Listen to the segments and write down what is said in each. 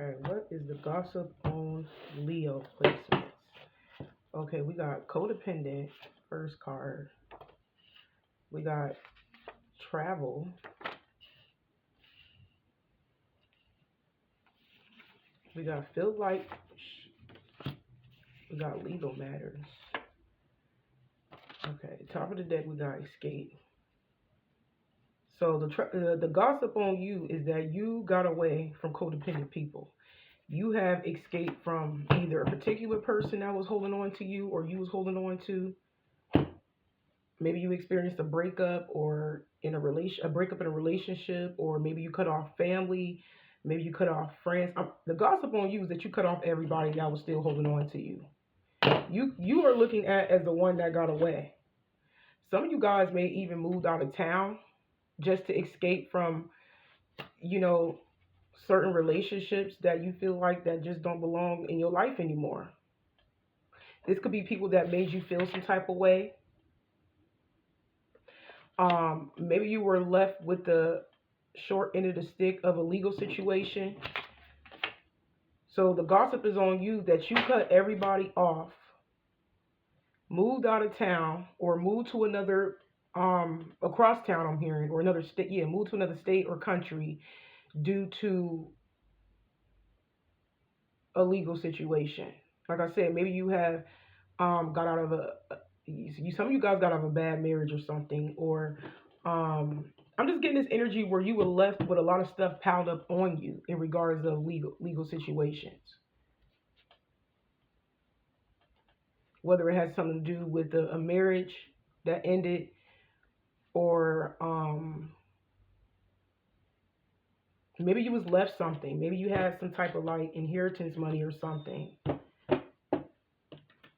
Okay, what is the gossip on Leo placements? Okay, we got codependent, first card. We got travel. We got feel like. We got legal matters. Okay, top of the deck we got escape. So the gossip on you is that you got away from codependent people. You have escaped from either a particular person that was holding on to you or you was holding on to. Maybe you experienced a breakup or a breakup in a relationship, or maybe you cut off family, maybe you cut off friends. The gossip on you is that you cut off everybody that was still holding on to you. You are looking at as the one that got away. Some of you guys may even moved out of town just to escape from, you know, certain relationships that you feel like that just don't belong in your life anymore. This could be people that made you feel some type of way. Maybe you were left with the short end of the stick of a legal situation. So the gossip is on you that you cut everybody off, moved out of town, or moved to another across town, I'm hearing, or another state. Yeah, moved to another state or country due to a legal situation. Like I said, maybe you have got out of some of you guys got out of a bad marriage or something, or I'm just getting this energy where you were left with a lot of stuff piled up on you in regards of legal situations. Whether it has something to do with a marriage that ended, or maybe you was left something. Maybe you had some type of like inheritance money or something.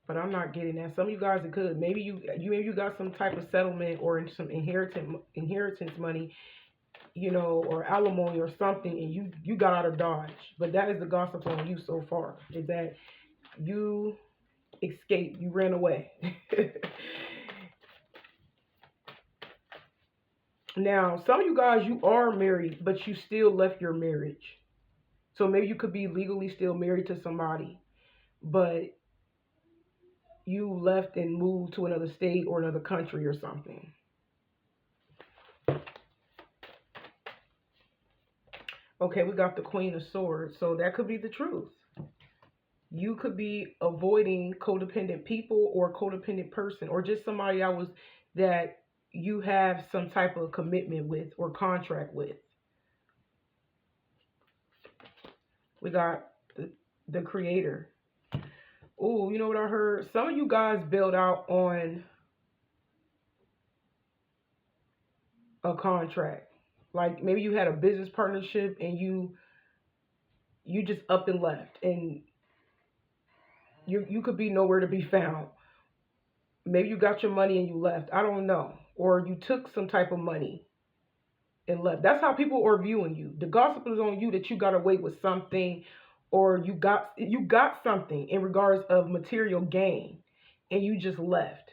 But I'm not getting that. Some of you guys, it could. Maybe you got some type of settlement or some inheritance money, or alimony or something, and you got out of Dodge. But that is the gossip on you so far, is that you escaped, you ran away. Now, some of you guys, you are married, but you still left your marriage. So maybe you could be legally still married to somebody, but you left and moved to another state or another country or something. Okay, we got the Queen of Swords. So that could be the truth. You could be avoiding codependent people or codependent person, or just somebody that you have some type of commitment with or contract with. We got the Creator. Oh, you know what I heard? Some of you guys bailed out on a contract. Like maybe you had a business partnership and you just up and left, and you could be nowhere to be found. Maybe you got your money and you left. I don't know. Or you took some type of money and left. That's how people are viewing you. The gossip is on you that you got away with something, or you got something in regards of material gain and you just left.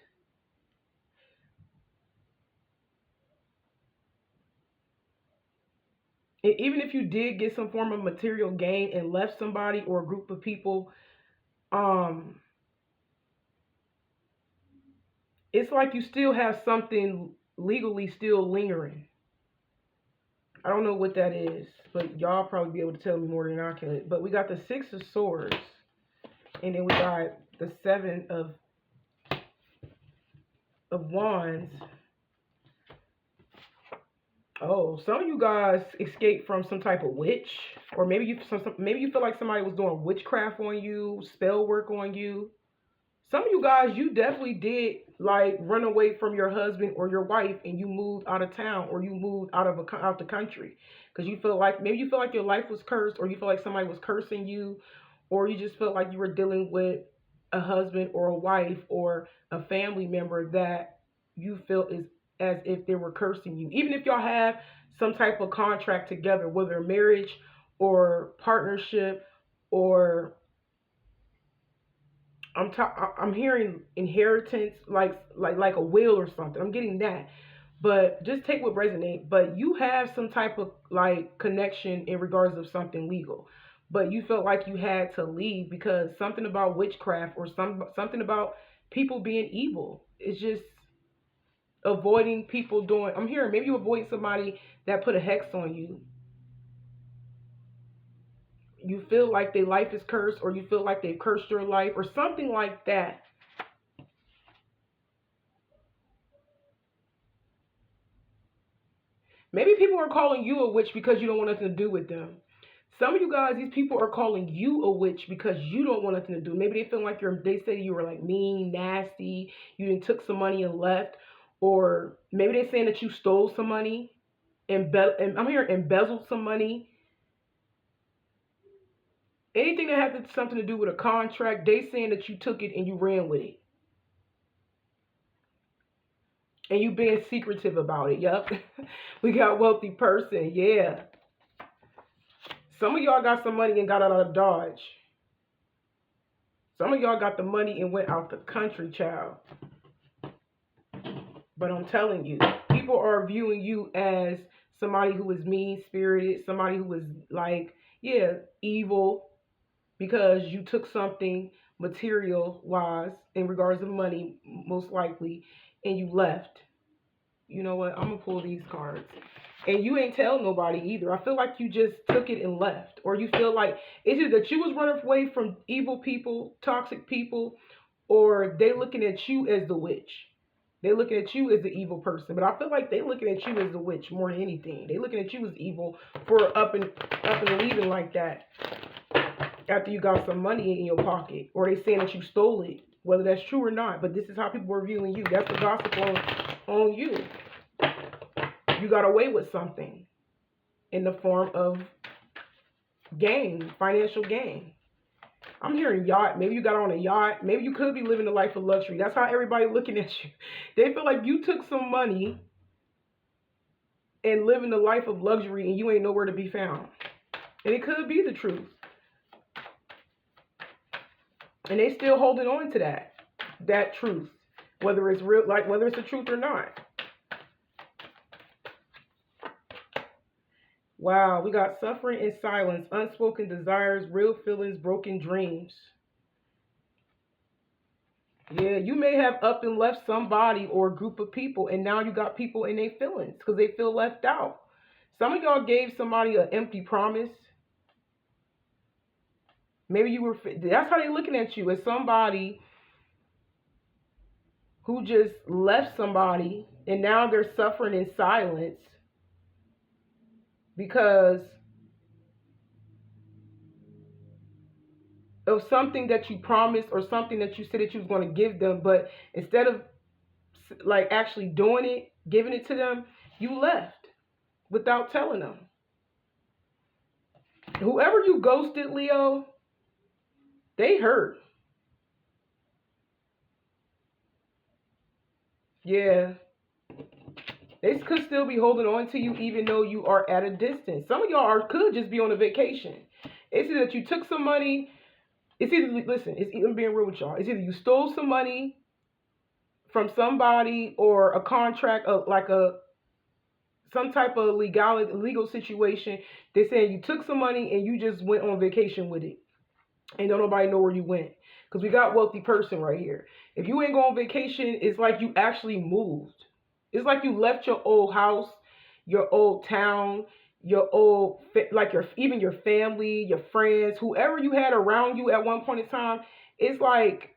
And even if you did get some form of material gain and left somebody or a group of people, it's like you still have something legally still lingering. I don't know what that is, but y'all probably be able to tell me more than I can. But we got the Six of Swords, and then we got the Seven of Wands. Oh, some of you guys escaped from some type of witch, or maybe you feel like somebody was doing witchcraft on you, spell work on you. Some of you guys, you definitely did like run away from your husband or your wife, and you moved out of town, or you moved out the country because you feel like your life was cursed, or you feel like somebody was cursing you, or you just felt like you were dealing with a husband or a wife or a family member that you feel is as if they were cursing you. Even if y'all have some type of contract together, whether marriage or partnership, or I'm hearing inheritance, like a will or something. I'm getting that. But just take what resonates. But you have some type of like connection in regards of something legal. but you felt like you had to leave because something about witchcraft or something about people being evil. It's just avoiding people doing. I'm hearing maybe you avoid somebody that put a hex on you. You feel like their life is cursed, or you feel like they've cursed your life, or something like that. Maybe people are calling you a witch because you don't want nothing to do with them. Some of you guys, these people are calling you a witch because you don't want nothing to do. Maybe they feel like they say you were like mean, nasty, you didn't took some money and left, or maybe they're saying that you stole some money, and I'm hearing embezzled some money. Anything that has something to do with a contract, they saying that you took it and you ran with it. And you being secretive about it. Yup. We got wealthy person. Yeah. Some of y'all got some money and got out of Dodge. Some of y'all got the money and went out the country, child. But I'm telling you, people are viewing you as somebody who is mean-spirited, somebody who is like, yeah, evil, because you took something material-wise in regards to money, most likely, and you left. You know what? I'm going to pull these cards. And you ain't tell nobody either. I feel like you just took it and left. Or you feel like it's either that you was running away from evil people, toxic people, or they looking at you as the witch. They looking at you as the evil person. But I feel like they looking at you as the witch more than anything. They looking at you as evil for up and leaving like that after you got some money in your pocket. Or they saying that you stole it. Whether that's true or not. But this is how people are viewing you. That's the gossip on you. You got away with something in the form of gain, financial gain. I'm hearing yacht. Maybe you got on a yacht. Maybe you could be living a life of luxury. That's how everybody looking at you. They feel like you took some money and living the life of luxury and you ain't nowhere to be found. And it could be the truth. And they still holding on to that truth. Whether it's real, like whether it's the truth or not. Wow, we got suffering in silence, unspoken desires, real feelings, broken dreams. Yeah, you may have up and left somebody or a group of people, and now you got people in their feelings because they feel left out. Some of y'all gave somebody an empty promise. Maybe that's how they're looking at you, as somebody who just left somebody, and now they're suffering in silence. Because of something that you promised or something that you said that you was going to give them, but instead of like actually doing it, giving it to them, you left without telling them. Whoever you ghosted, Leo, they hurt. Yeah. They could still be holding on to you even though you are at a distance. Some of y'all could just be on a vacation. It's either that you took some money. It's either being real with y'all. It's either you stole some money from somebody or a contract, some type of legal situation. They're saying you took some money and you just went on vacation with it. And don't nobody know where you went. Because we got wealthy person right here. If you ain't go on vacation, it's like you actually moved. It's like you left your old house, your old town, your old, even your family, your friends, whoever you had around you at one point in time. It's like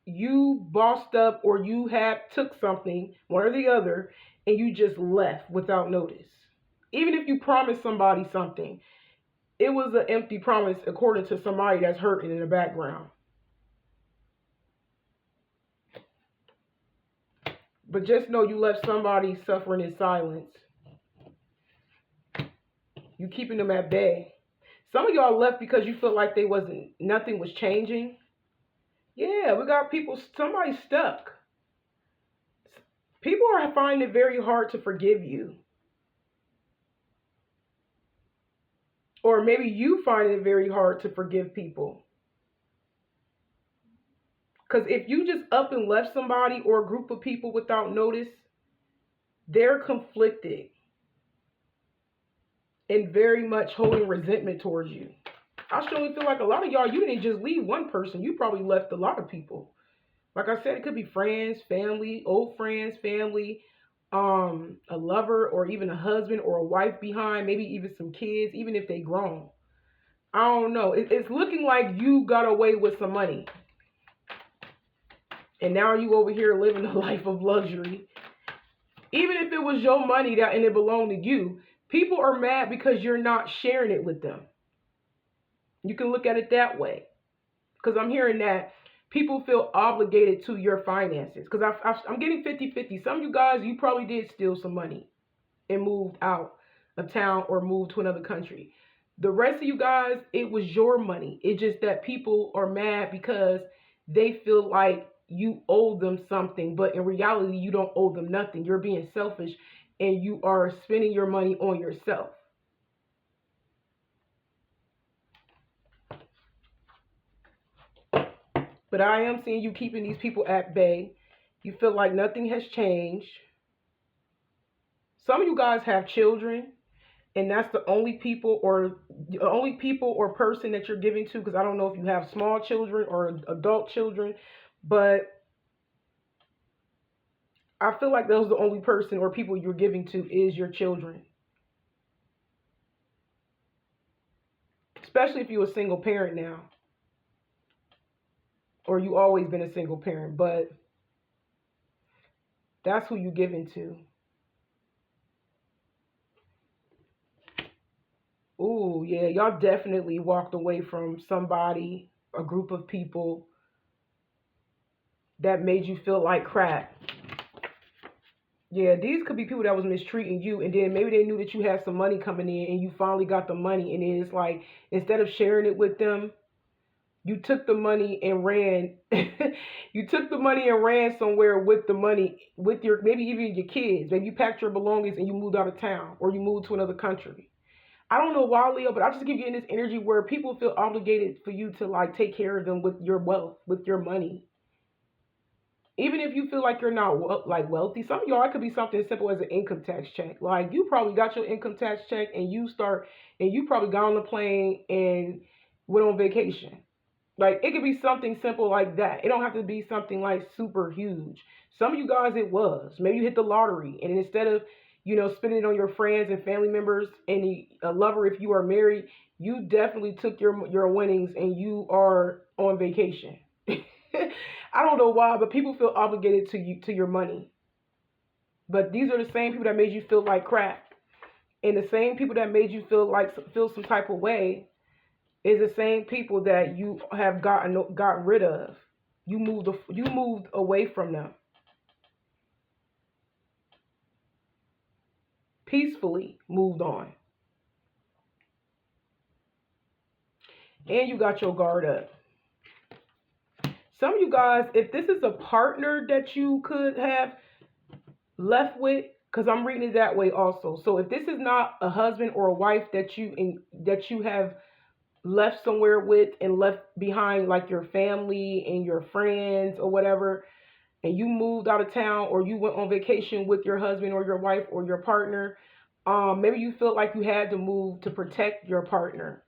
you bossed up or you took something, one or the other, and you just left without notice. Even if you promised somebody something, it was an empty promise according to somebody that's hurting in the background. But just know you left somebody suffering in silence. You keeping them at bay. Some of y'all left because you felt like nothing was changing. Yeah, we got somebody stuck. People are finding it very hard to forgive you. Or maybe you find it very hard to forgive people. Because if you just up and left somebody or a group of people without notice, they're conflicted and very much holding resentment towards you. I surely feel like a lot of y'all, you didn't just leave one person. You probably left a lot of people. Like I said, it could be friends, family, old friends, family, a lover, or even a husband or a wife behind, maybe even some kids, even if they grown. I don't know. It's looking like you got away with some money. And now you over here living a life of luxury. Even if it was your money that and it belonged to you, people are mad because you're not sharing it with them. You can look at it that way. Because I'm hearing that people feel obligated to your finances. Because I'm getting 50-50. Some of you guys, you probably did steal some money and moved out of town or moved to another country. The rest of you guys, it was your money. It's just that people are mad because they feel like you owe them something. But in reality, you don't owe them nothing. You're being selfish and you are spending your money on yourself. But I am seeing you keeping these people at bay. You feel like nothing has changed. Some of you guys have children, and that's the only people or person that you're giving to, because I don't know if you have small children or adult children, but I feel like those are the only person or people you're giving to is your children. Especially if you're a single parent now. Or you always been a single parent, but that's who you giving to. Ooh, yeah, y'all definitely walked away from somebody, a group of people that made you feel like crap. Yeah, these could be people that was mistreating you, and then maybe they knew that you had some money coming in, and you finally got the money, and it's like, instead of sharing it with them, you took the money and ran. You took the money and ran somewhere with the money, with your, maybe even your kids. Maybe you packed your belongings and you moved out of town, or you moved to another country. I don't know why, Leo, but I just give you in this energy where people feel obligated for you to like take care of them with your wealth, with your money. Even if you feel like you're not like wealthy, some of y'all, it could be something as simple as an income tax check. Like you probably got your income tax check and you probably got on the plane and went on vacation. Like it could be something simple like that. It don't have to be something like super huge. Some of you guys, it was. Maybe you hit the lottery, and instead of, spending it on your friends and family members and a lover, if you are married, you definitely took your winnings and you are on vacation. I don't know why, but people feel obligated to your money. But these are the same people that made you feel like crap, and the same people that made you feel some type of way is the same people that you have got rid of. You moved away from them peacefully, moved on, and you got your guard up. Some of you guys, if this is a partner that you could have left with, because I'm reading it that way also. So if this is not a husband or a wife that you have left somewhere with and left behind, like your family and your friends or whatever, and you moved out of town or you went on vacation with your husband or your wife or your partner, maybe you felt like you had to move to protect your partner.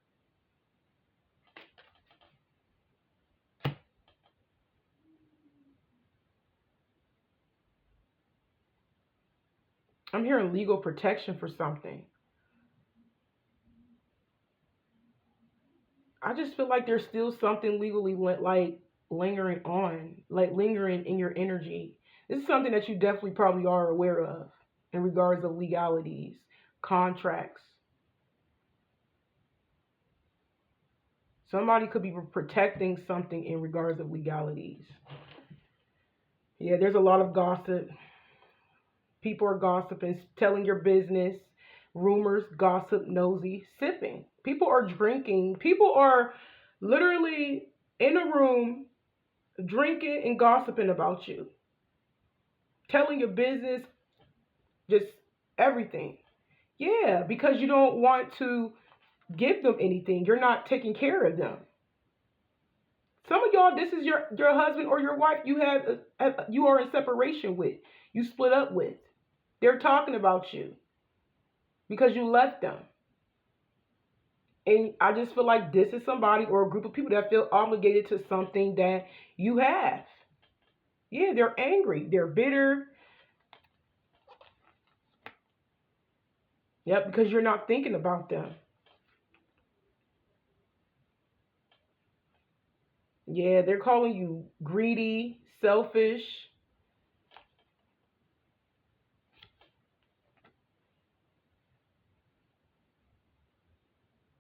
I'm hearing legal protection for something. I just feel like there's still something legally like lingering on, like lingering in your energy. This is something that you definitely probably are aware of in regards of legalities, contracts. Somebody could be protecting something in regards of legalities. Yeah, there's a lot of gossip. People are gossiping, telling your business, rumors, gossip, nosy, sipping. People are drinking. People are literally in a room drinking and gossiping about you, telling your business, just everything. Yeah, because you don't want to give them anything. You're not taking care of them. Some of y'all, this is your husband or your wife you are in separation with. You split up with. They're talking about you because you left them. And I just feel like this is somebody or a group of people that feel obligated to something that you have. Yeah, they're angry. They're bitter. Yep, because you're not thinking about them. Yeah, they're calling you greedy, selfish.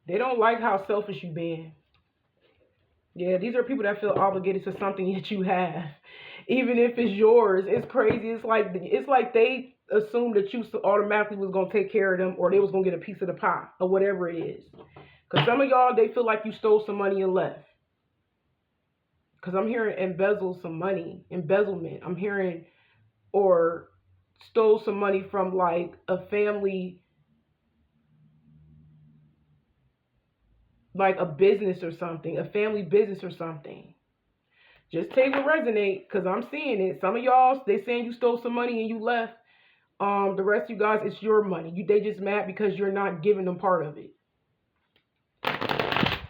They don't like how selfish you've been. Yeah, these are people that feel obligated to something that you have, even if it's yours. It's crazy. It's like they assumed that you automatically was gonna take care of them, or they was gonna get a piece of the pie, or whatever it is. Cause some of y'all they feel like you stole some money and left. Cause I'm hearing embezzle some money, embezzlement. I'm hearing or stole some money from like a family, like a business or something, a family business or something. Just take what resonate, cause I'm seeing it. Some of y'all, they saying you stole some money and you left. The rest of you guys, it's your money. They just mad because you're not giving them part of it.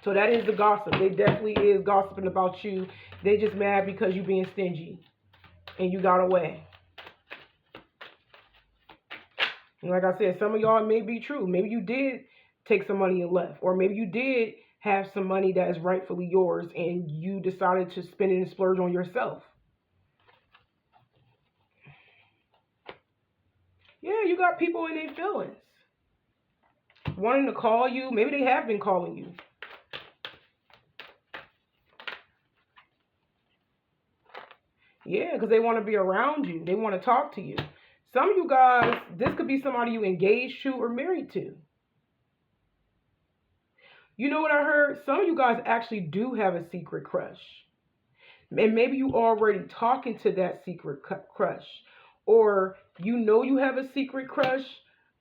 So that is the gossip. They definitely is gossiping about you. They just mad because you being stingy and you got away. And like I said, some of y'all, it may be true. Maybe you did take some money and left, or maybe you did have some money that is rightfully yours and you decided to spend it and splurge on yourself. Yeah, you got people in their feelings wanting to call you. Maybe they have been calling you. Yeah, because they want to be around you. They want to talk to you. Some of you guys, this could be somebody you engaged to or married to. You know what I heard? Some of you guys actually do have a secret crush. And maybe you already talking to that secret crush. Or you know you have a secret crush,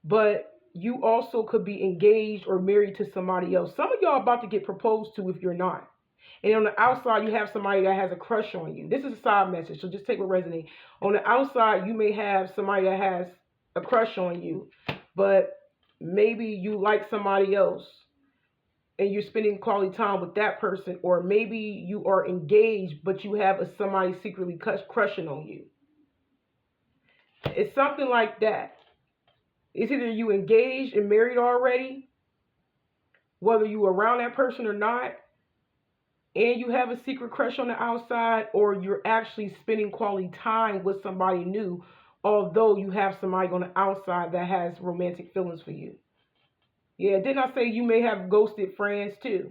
but you also could be engaged or married to somebody else. Some of y'all about to get proposed to if you're not. And on the outside, you have somebody that has a crush on you. This is a side message, so just take what resonates. On the outside, you may have somebody that has a crush on you, but maybe you like somebody else and you're spending quality time with that person, or maybe you are engaged, but you have somebody secretly crushing on you. It's something like that. It's either you engaged and married already, whether you around that person or not, and you have a secret crush on the outside, or you're actually spending quality time with somebody new, although you have somebody on the outside that has romantic feelings for you. Yeah, didn't I say you may have ghosted friends too?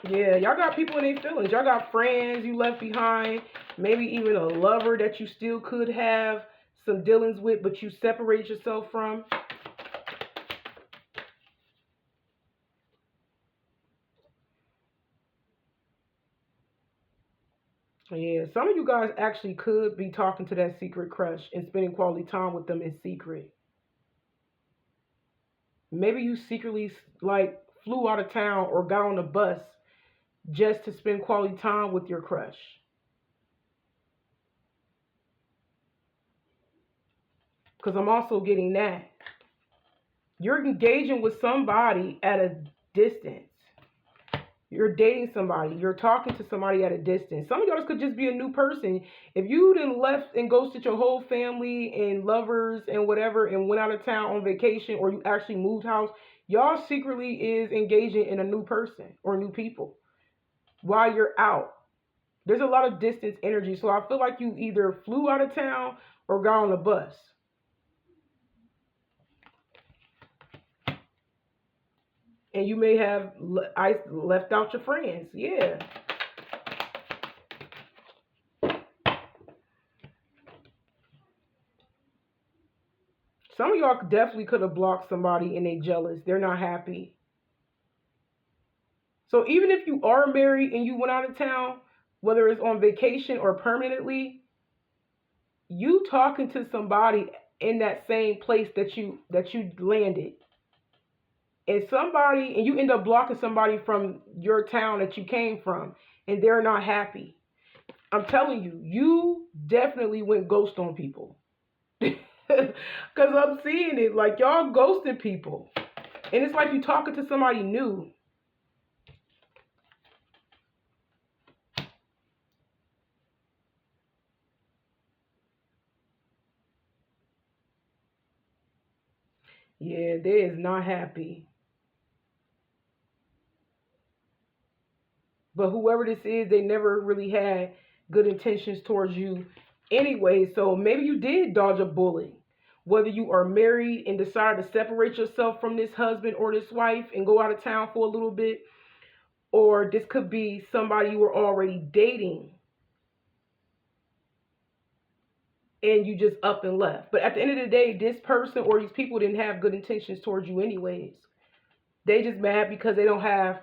Yeah, y'all got people in their feelings. Y'all got friends you left behind, maybe even a lover that you still could have some dealings with, but you separate yourself from. Yeah, some of you guys actually could be talking to that secret crush and spending quality time with them in secret. Maybe you secretly like flew out of town or got on a bus just to spend quality time with your crush. Because I'm also getting that. You're engaging with somebody at a distance. You're dating somebody. You're talking to somebody at a distance. Some of y'all could just be a new person. If you done left and ghosted your whole family and lovers and whatever and went out of town on vacation, or you actually moved house, y'all secretly is engaging in a new person or new people while you're out. There's a lot of distance energy. So I feel like you either flew out of town or got on a bus. And you may have left out your friends. Yeah. Some of y'all definitely could have blocked somebody and they jealous. They're not happy. So even if you are married and you went out of town, whether it's on vacation or permanently, you talking to somebody in that same place that you landed. And you end up blocking somebody from your town that you came from, and they're not happy. I'm telling you, you definitely went ghost on people. Because I'm seeing it, like y'all ghosted people. And it's like you talking to somebody new. Yeah, they is not happy. But whoever this is, they never really had good intentions towards you anyway. So maybe you did dodge a bullet. Whether you are married and decide to separate yourself from this husband or this wife and go out of town for a little bit, or this could be somebody you were already dating and you just up and left. But at the end of the day, this person or these people didn't have good intentions towards you anyways. They just mad because they don't have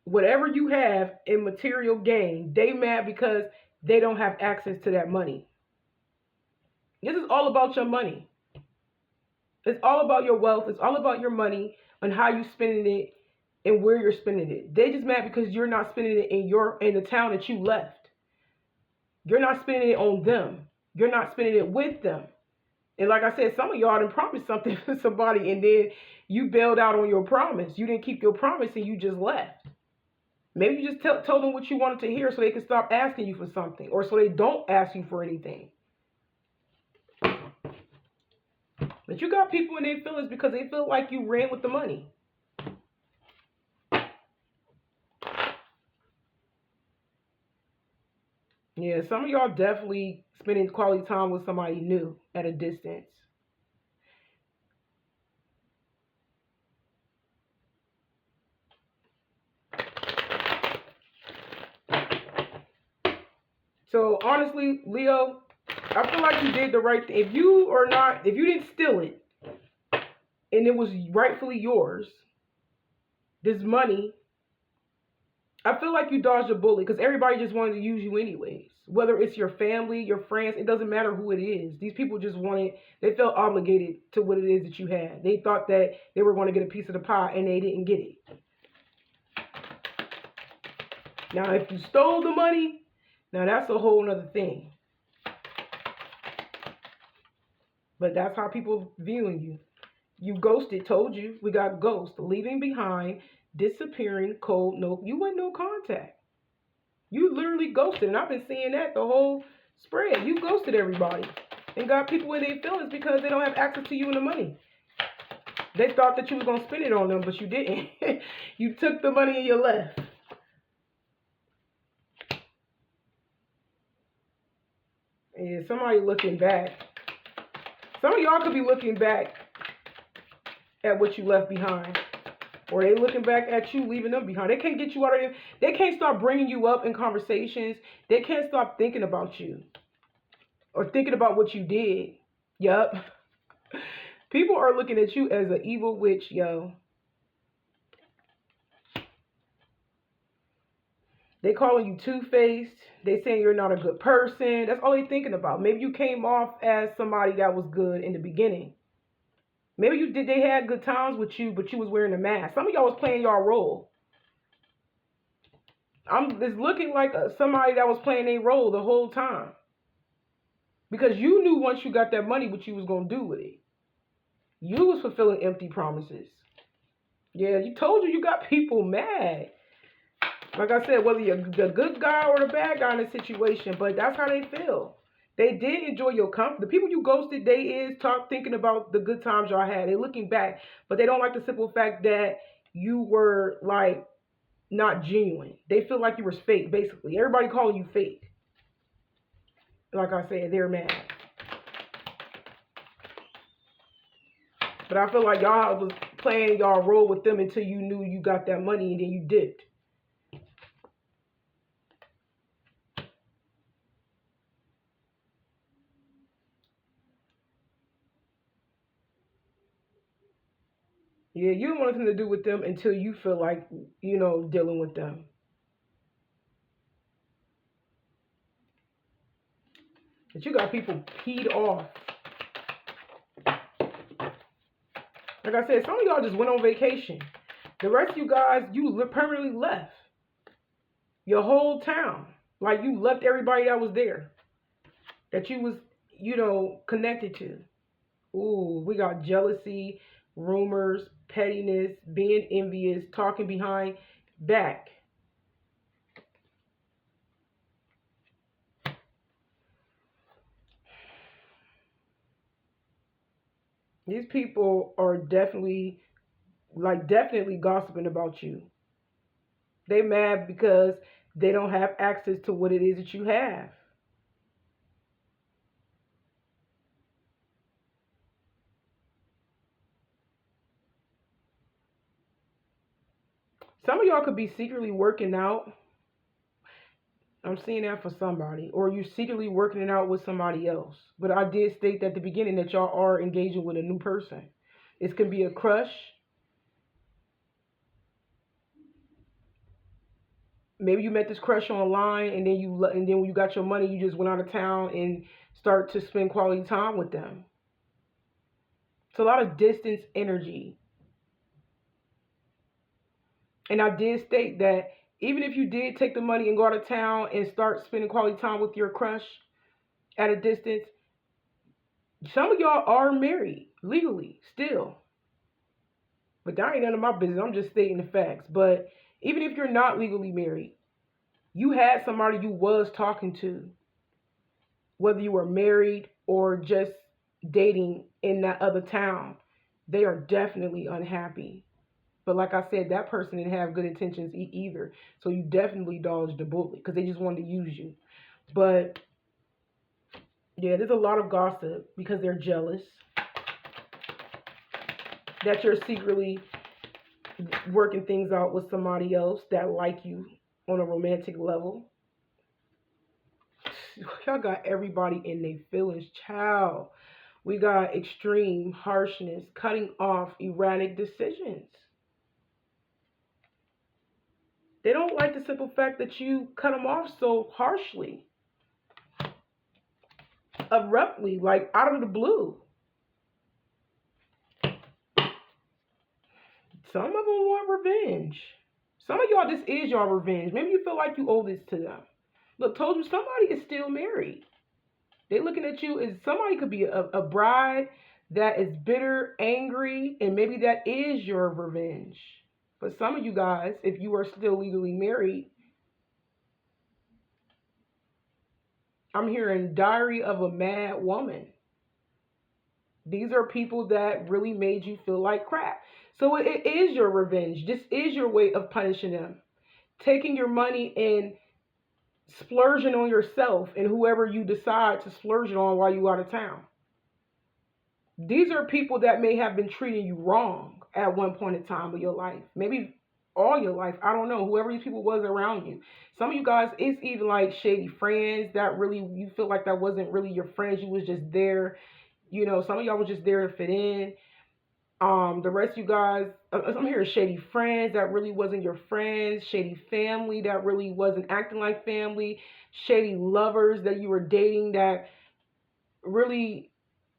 whatever you have in material gain. They mad because they don't have access to that money. This is all about your money. It's all about your wealth. It's all about your money and how you spending it and where you're spending it. They just mad because you're not spending it in the town that you left. You're not spending it on them. You're not spending it with them. And like I said, some of y'all done promised something to somebody and then you bailed out on your promise. You didn't keep your promise and you just left. Maybe you just told them what you wanted to hear so they can stop asking you for something, or so they don't ask you for anything. But you got people in their feelings because they feel like you ran with the money. Yeah, some of y'all definitely spending quality time with somebody new at a distance. So honestly, Leo, I feel like you did the right thing. If you didn't steal it and it was rightfully yours, this money, I feel like you dodged a bullet because everybody just wanted to use you anyways. Whether it's your family, your friends, it doesn't matter who it is. These people just they felt obligated to what it is that you had. They thought that they were going to get a piece of the pie and they didn't get it. Now, if you stole the money, now that's a whole nother thing. But that's how people viewing you. You ghosted, told you, we got ghost, leaving behind, disappearing, cold, you went no contact. You literally ghosted, and I've been seeing that the whole spread. You ghosted everybody and got people in their feelings because they don't have access to you and the money. They thought that you was going to spend it on them, but you didn't. You took the money and you left. Yeah, somebody looking back. Some of y'all could be looking back at what you left behind. Or they looking back at you, leaving them behind. They can't get you out of there. They can't start bringing you up in conversations. They can't stop thinking about you. Or thinking about what you did. Yup. People are looking at you as an evil witch, yo. They calling you two-faced. They saying you're not a good person. That's all they thinking about. Maybe you came off as somebody that was good in the beginning. Maybe they had good times with you, but you was wearing a mask. Some of y'all was playing y'all role. It's looking like somebody that was playing a role the whole time. Because you knew once you got that money what you was going to do with it. You was fulfilling empty promises. Yeah, you told you got people mad. Like I said, whether you're the good guy or the bad guy in this situation, but that's how they feel. They did enjoy your company. The people you ghosted, they is thinking about the good times y'all had. They're looking back, but they don't like the simple fact that you were like not genuine. They feel like you were fake, basically. Everybody calling you fake. Like I said, they're mad. But I feel like y'all was playing y'all role with them until you knew you got that money and then you dipped. Yeah, you don't want anything to do with them until you feel like, dealing with them. But you got people peed off. Like I said, some of y'all just went on vacation. The rest of you guys, you permanently left your whole town. Like you left everybody that was there. That you was, connected to. Ooh, we got jealousy, rumors, pettiness, being envious, talking behind back. These people are definitely gossiping about you. They mad because they don't have access to what it is that you have. Some of y'all could be secretly working out. I'm seeing that for somebody. Or you're secretly working it out with somebody else. But I did state at the beginning that y'all are engaging with a new person. It can be a crush. Maybe you met this crush online, and then when you got your money, you just went out of town and start to spend quality time with them. It's a lot of distance energy. And I did state that even if you did take the money and go out of town and start spending quality time with your crush at a distance, some of y'all are married legally still. But that ain't none of my business. I'm just stating the facts. But even if you're not legally married, you had somebody you was talking to, whether you were married or just dating in that other town. They are definitely unhappy. But like I said, that person didn't have good intentions either. So you definitely dodged the bullet because they just wanted to use you. But yeah, there's a lot of gossip because they're jealous that you're secretly working things out with somebody else that like you on a romantic level. Y'all got everybody in their feelings, child. We got extreme harshness, cutting off, erratic decisions. They don't like the simple fact that you cut them off so harshly, abruptly, like out of the blue. Some of them want revenge. Some of y'all, this is y'all revenge. Maybe you feel like you owe this to them. Look, told you somebody is still married. They're looking at you as somebody could be a bride that is bitter, angry, and maybe that is your revenge. But some of you guys, if you are still legally married, I'm hearing Diary of a Mad Woman. These are people that really made you feel like crap. So it is your revenge. This is your way of punishing them. Taking your money and splurging on yourself and whoever you decide to splurge it on while you out of town. These are people that may have been treating you wrong at one point in time of your life. Maybe all your life. I don't know. Whoever these people was around you. Some of you guys, it's even like shady friends that really, you feel like that wasn't really your friends. You was just there. You know, some of y'all was just there to fit in. The rest of you guys, I'm hearing shady friends that really wasn't your friends, shady family that really wasn't acting like family, shady lovers that you were dating that really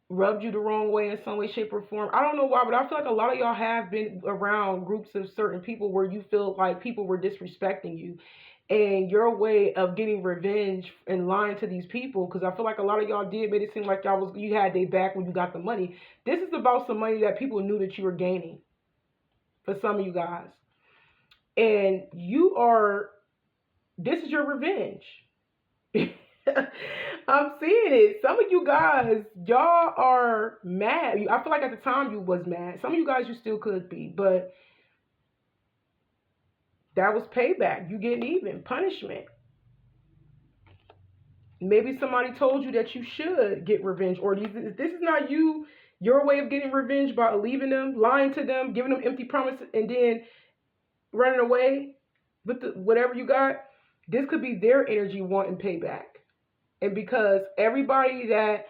rubbed you the wrong way in some way, shape, or form. I don't know why, but I feel like a lot of y'all have been around groups of certain people where you feel like people were disrespecting you. And your way of getting revenge and lying to these people, because I feel like a lot of y'all did made it seem like you had their back when you got the money. This is about some money that people knew that you were gaining for some of you guys. And this is your revenge. I'm seeing it. Some of you guys, y'all are mad. I feel like at the time you was mad. Some of you guys, you still could be, but that was payback. You getting even. Punishment. Maybe somebody told you that you should get revenge, or this is not your way of getting revenge by leaving them, lying to them, giving them empty promises, and then running away with whatever you got. This could be their energy wanting payback. And because everybody that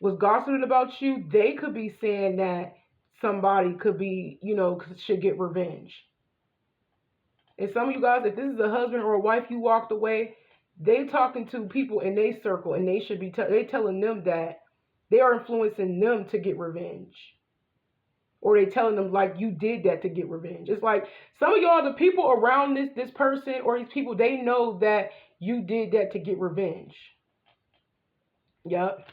was gossiping about you, they could be saying that somebody could be, should get revenge. And some of you guys, if this is a husband or a wife you walked away, they talking to people in their circle, and they should be they telling them that they are influencing them to get revenge. Or they telling them like you did that to get revenge. It's like some of y'all, the people around this person or these people, they know that you did that to get revenge. Yep.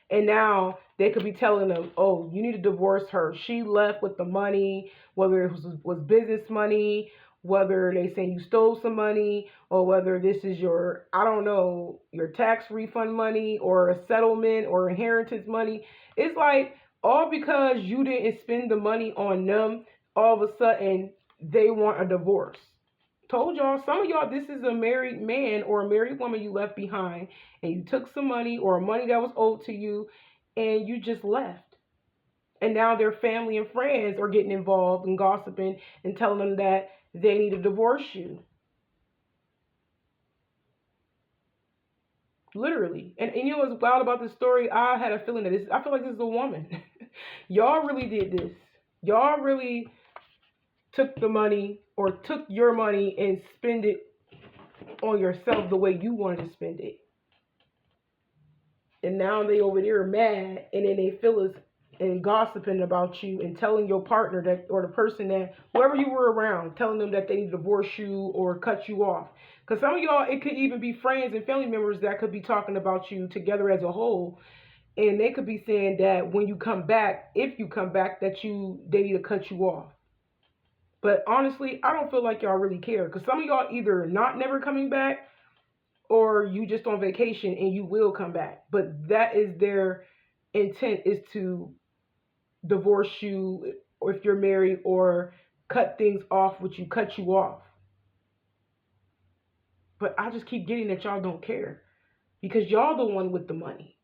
And now They could be telling them, oh, you need to divorce her. She left with the money, whether it was business money, whether they saying you stole some money, or whether this is your, I don't know, your tax refund money or a settlement or inheritance money. It's like all because you didn't spend the money on them, all of a sudden they want a divorce. Told y'all, some of y'all, this is a married man or a married woman you left behind, and you took some money or money that was owed to you, and you just left. And now their family and friends are getting involved and gossiping and telling them that they need to divorce you. Literally. And you know what's wild about this story? I had a feeling that I feel like this is a woman. Y'all really did this. Y'all really took the money or took your money and spend it on yourself the way you wanted to spend it. And now they over there mad, and then they feel us and gossiping about you and telling your partner that, or the person that, whoever you were around, telling them that they need to divorce you or cut you off. Because some of y'all, it could even be friends and family members that could be talking about you together as a whole. And they could be saying that when you come back, if you come back, that they need to cut you off. But honestly, I don't feel like y'all really care. Because some of y'all either not never coming back, or you just on vacation and you will come back. But that is their intent, is to divorce you, or if you're married, or cut things off with you, cut you off. But I just keep getting that y'all don't care because y'all the one with the money.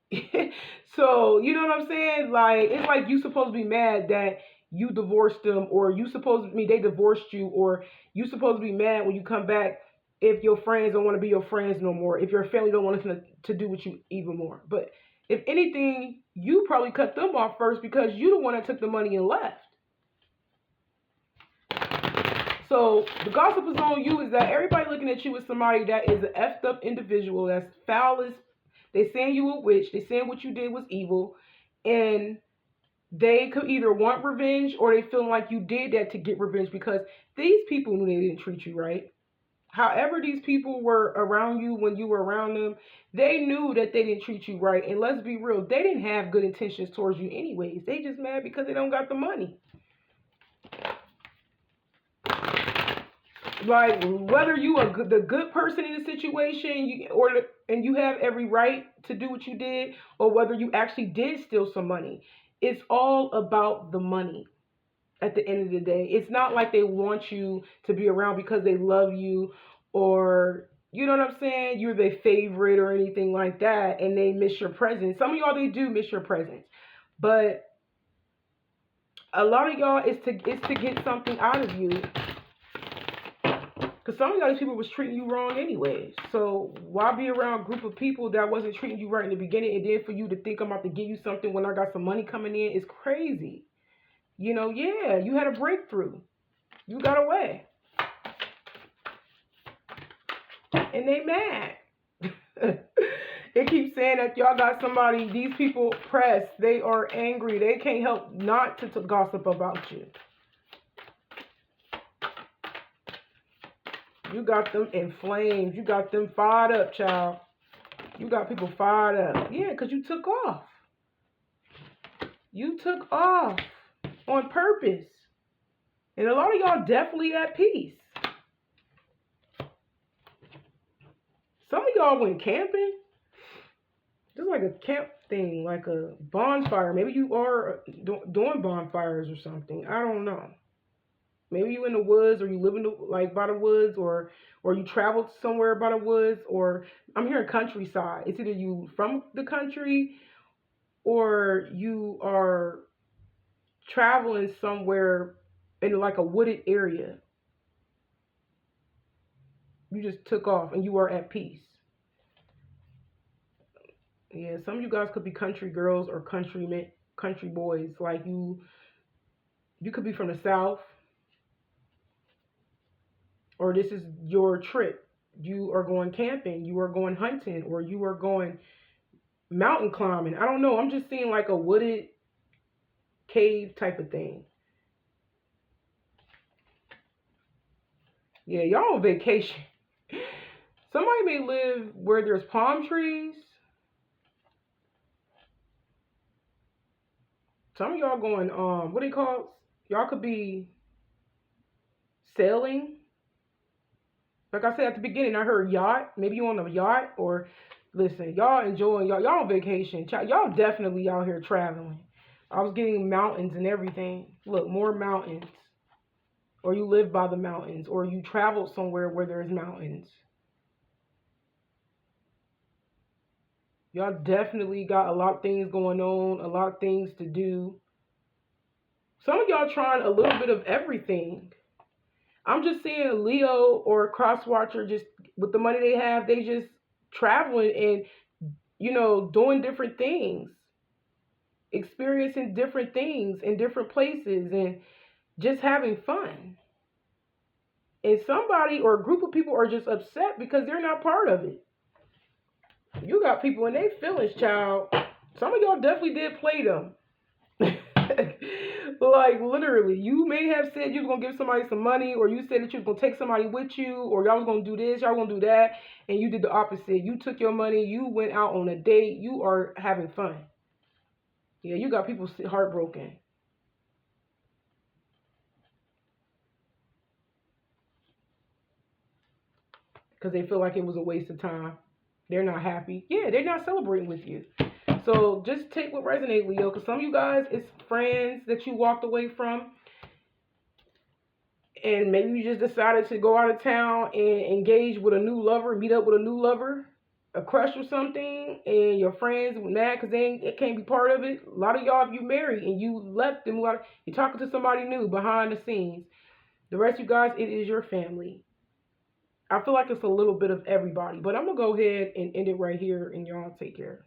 So, you know what I'm saying? Like, it's like you supposed to be mad that you divorced them, or they divorced you, or you supposed to be mad when you come back if your friends don't want to be your friends no more, if your family don't want to do with you even more. But if anything, you probably cut them off first because you the one that took the money and left. So the gossip is on you, is that everybody looking at you as somebody that is an effed up individual, that's foul as, they saying you a witch, they saying what you did was evil, and they could either want revenge or they feel like you did that to get revenge because these people knew they didn't treat you right. However these people were around you when you were around them, they knew that they didn't treat you right. And let's be real, they didn't have good intentions towards you anyways. They just mad because they don't got the money. Like, whether you are the good person in the situation, and you have every right to do what you did, or whether you actually did steal some money, it's all about the money. At the end of the day, it's not like they want you to be around because they love you, or, you know what I'm saying, you're their favorite or anything like that, and they miss your presence. Some of y'all, they do miss your presence, but a lot of y'all, it's to get something out of you. Because some of y'all, these people was treating you wrong anyways. So why be around a group of people that wasn't treating you right in the beginning, and then for you to think I'm about to give you something when I got some money coming in is crazy. You know, yeah, you had a breakthrough. You got away. And they mad. It keeps saying that y'all got somebody, these people pressed. They are angry. They can't help not to gossip about you. You got them inflamed. You got them fired up, child. You got people fired up. Yeah, because you took off. You took off on purpose. And a lot of y'all definitely at peace. Some of y'all went camping. Just like a camp thing, like a bonfire. Maybe you are doing bonfires or something. I don't know. Maybe you in the woods, or you live in by the woods, or you traveled somewhere by the woods, or I'm hearing countryside. It's either you from the country or you are traveling somewhere in like a wooded area. You just took off and you are at peace. Yeah, some of you guys could be country girls or country boys. Like you could be from the South. Or this is your trip. You are going camping, you are going hunting, or you are going mountain climbing. I don't know. I'm just seeing like a wooded cave type of thing. Yeah, y'all on vacation. Somebody may live where there's palm trees. Some of y'all going, what do you call it? Y'all could be sailing. Like I said at the beginning, I heard yacht. Maybe you on a yacht, or listen, y'all enjoying y'all on vacation. Y'all definitely out here traveling. I was getting mountains and everything. Look, more mountains. Or you live by the mountains, or you travel somewhere where there's mountains. Y'all definitely got a lot of things going on, a lot of things to do. Some of y'all trying a little bit of everything. I'm just seeing a Leo or a cross watcher, just with the money they have, they just traveling and, doing different things, experiencing different things in different places, and just having fun. And somebody or a group of people are just upset because they're not part of it. You got people in their feelings, child. Some of y'all definitely did play them. Like, literally, you may have said you was going to give somebody some money, or you said that you was going to take somebody with you, or y'all was going to do this, y'all going to do that, and you did the opposite. You took your money, you went out on a date, you are having fun. Yeah, you got people heartbroken. Because they feel like it was a waste of time. They're not happy. Yeah, they're not celebrating with you. So just take what resonates, Leo, because some of you guys, it's friends that you walked away from, and maybe you just decided to go out of town and engage with a new lover, meet up with a new lover, a crush or something, and your friends were mad because they can't be part of it. A lot of y'all, if you married and you left and you're talking to somebody new behind the scenes. The rest of you guys, it is your family. I feel like it's a little bit of everybody, but I'm going to go ahead and end it right here, and y'all take care.